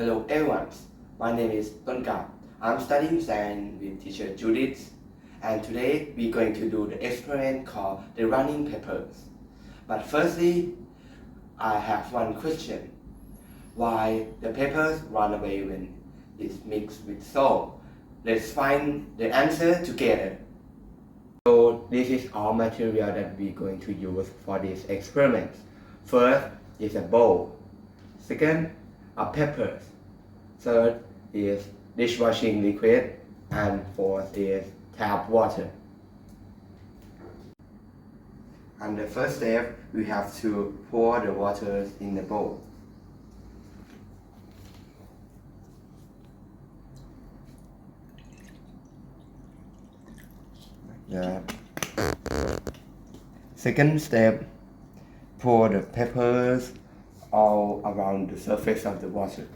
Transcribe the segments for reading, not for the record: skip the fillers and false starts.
Hello everyone, my name is Tonkla. I'm studying science with teacher Judith, and today we're going to do the experiment called the running peppers. But firstly, I have one question. Why the peppers run away when it's mixed with salt? Let's find the answer together. So this is all material that we're going to use for this experiment. First is a bowl. Second are peppers. Third is dishwashing liquid. And fourth is tap water. And the first step, we have to pour the water in the bowl. Yeah. Second step, pour the peppers all around the surface of the water.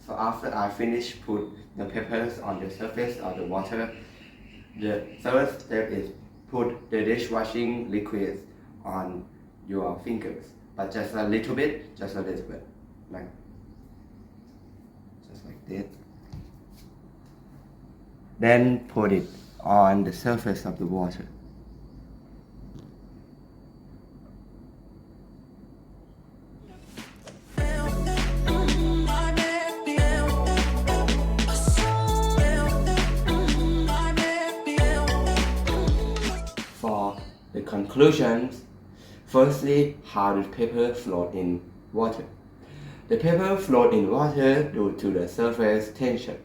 So after I finish put the peppers on the surface of the water, the third step is put the dishwashing liquid on your fingers, but just a little bit, like just like this. Then put it on the surface of the water. For the conclusions, firstly, how does pepper float in water? The pepper float in water due to the surface tension.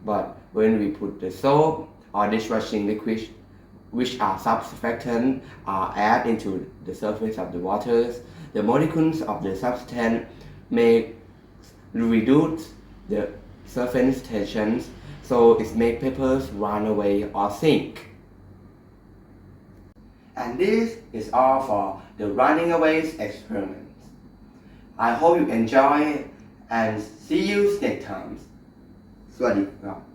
But when we put the soap or dishwashing liquid, which are surfactants, are added into the surface of the waters, the molecules of the substance may reduce the surface tensions, so it makes peppers run away or sink. And this is all for the running away experiment. I hope you enjoy it and see you next time. สวัสดีครับ